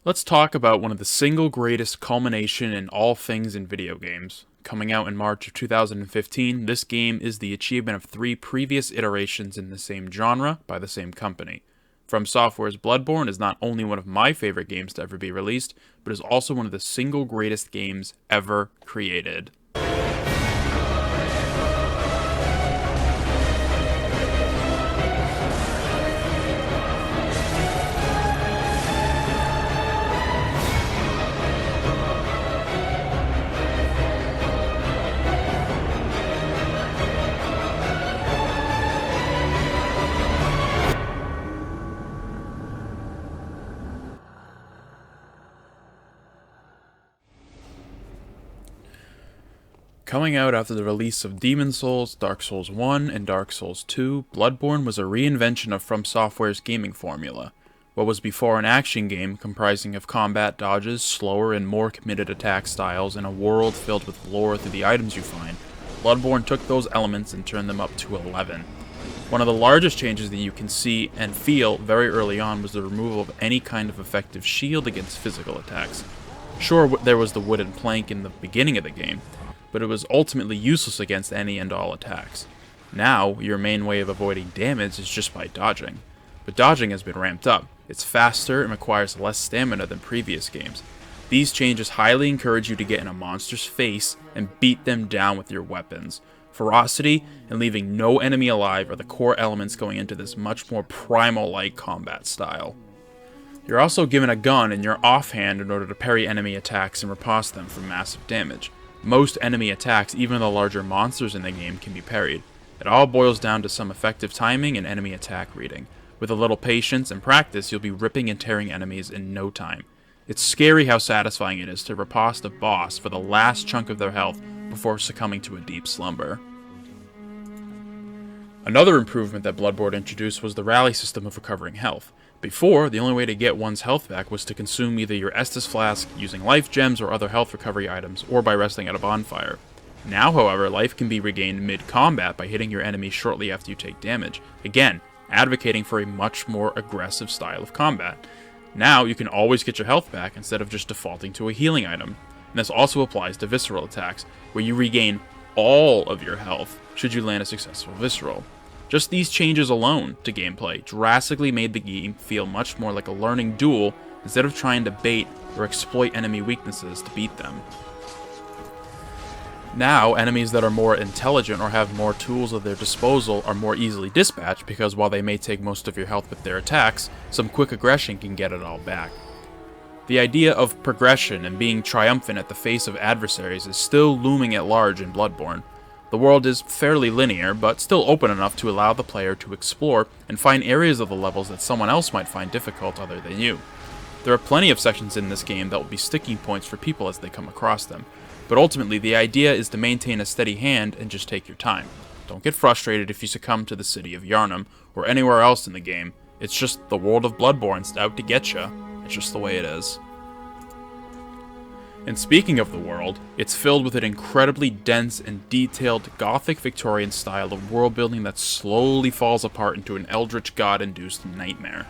Let's talk about one of the single greatest culmination in all things in video games. Coming out in March of 2015, this game is the achievement of three previous iterations in the same genre by the same company. From Software's Bloodborne is not only one of my favorite games to ever be released, but is also one of the single greatest games ever created. Coming out after the release of Demon's Souls, Dark Souls 1, and Dark Souls 2, Bloodborne was a reinvention of From Software's gaming formula. What was before an action game comprising of combat dodges, slower and more committed attack styles, and a world filled with lore through the items you find, Bloodborne took those elements and turned them up to 11. One of the largest changes that you can see and feel very early on was the removal of any kind of effective shield against physical attacks. Sure, there was the wooden plank in the beginning of the game, but it was ultimately useless against any and all attacks. Now, your main way of avoiding damage is just by dodging. But dodging has been ramped up. It's faster and requires less stamina than previous games. These changes highly encourage you to get in a monster's face and beat them down with your weapons. Ferocity and leaving no enemy alive are the core elements going into this much more primal-like combat style. You're also given a gun in your offhand in order to parry enemy attacks and riposte them for massive damage. Most enemy attacks, even the larger monsters in the game, can be parried. It all boils down to some effective timing and enemy attack reading. With a little patience and practice, you'll be ripping and tearing enemies in no time. It's scary how satisfying it is to riposte a boss for the last chunk of their health before succumbing to a deep slumber. Another improvement that Bloodborne introduced was the rally system of recovering health. Before, the only way to get one's health back was to consume either your Estus flask, using life gems or other health recovery items, or by resting at a bonfire. Now, however, life can be regained mid-combat by hitting your enemy shortly after you take damage, again, advocating for a much more aggressive style of combat. Now, you can always get your health back instead of just defaulting to a healing item. And this also applies to visceral attacks, where you regain all of your health should you land a successful visceral. Just these changes alone to gameplay drastically made the game feel much more like a learning duel instead of trying to bait or exploit enemy weaknesses to beat them. Now, enemies that are more intelligent or have more tools at their disposal are more easily dispatched because while they may take most of your health with their attacks, some quick aggression can get it all back. The idea of progression and being triumphant at the face of adversaries is still looming at large in Bloodborne. The world is fairly linear, but still open enough to allow the player to explore and find areas of the levels that someone else might find difficult other than you. There are plenty of sections in this game that will be sticking points for people as they come across them, but ultimately the idea is to maintain a steady hand and just take your time. Don't get frustrated if you succumb to the city of Yharnam or anywhere else in the game. It's just the world of Bloodborne's out to get you. It's just the way it is. And speaking of the world, it's filled with an incredibly dense and detailed Gothic Victorian style of world building that slowly falls apart into an eldritch god-induced nightmare.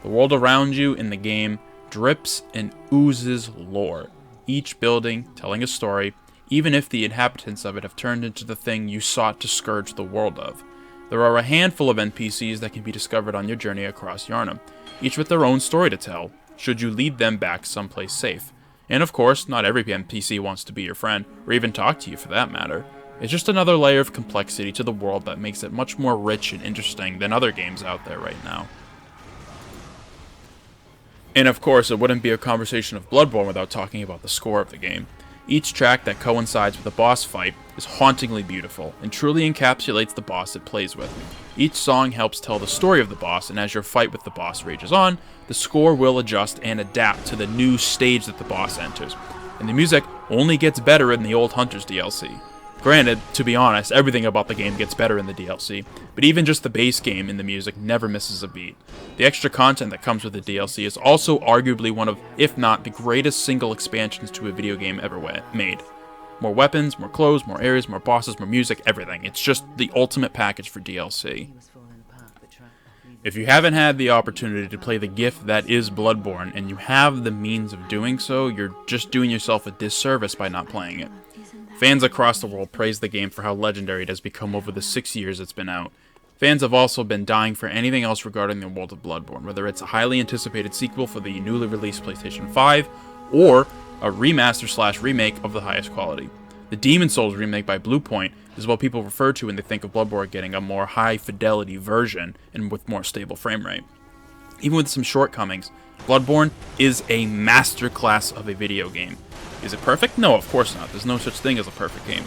The world around you in the game drips and oozes lore, each building telling a story, even if the inhabitants of it have turned into the thing you sought to scourge the world of. There are a handful of NPCs that can be discovered on your journey across Yharnam, each with their own story to tell, should you lead them back someplace safe. And of course, not every NPC wants to be your friend, or even talk to you for that matter. It's just another layer of complexity to the world that makes it much more rich and interesting than other games out there right now. And of course, it wouldn't be a conversation of Bloodborne without talking about the score of the game. Each track that coincides with a boss fight is hauntingly beautiful, and truly encapsulates the boss it plays with. Each song helps tell the story of the boss, and as your fight with the boss rages on, the score will adjust and adapt to the new stage that the boss enters. And the music only gets better in the Old Hunters DLC. Granted, to be honest, everything about the game gets better in the DLC, but even just the base game in the music never misses a beat. The extra content that comes with the DLC is also arguably one of, if not the greatest single expansions to a video game ever made. More weapons, more clothes, more areas, more bosses, more music, everything. It's just the ultimate package for DLC. If you haven't had the opportunity to play the gift that is Bloodborne, and you have the means of doing so, you're just doing yourself a disservice by not playing it. Fans across the world praise the game for how legendary it has become over the 6 years it's been out. Fans have also been dying for anything else regarding the world of Bloodborne, whether it's a highly anticipated sequel for the newly released PlayStation 5, or a remaster/remake of the highest quality. The Demon Souls remake by Bluepoint is what people refer to when they think of Bloodborne getting a more high-fidelity version and with more stable frame rate. Even with some shortcomings, Bloodborne is a masterclass of a video game. Is it perfect? No, of course not. There's no such thing as a perfect game.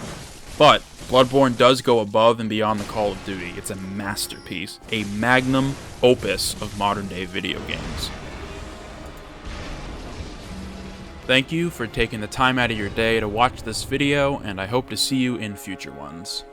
But Bloodborne does go above and beyond the Call of Duty. It's a masterpiece, a magnum opus of modern-day video games. Thank you for taking the time out of your day to watch this video, and I hope to see you in future ones.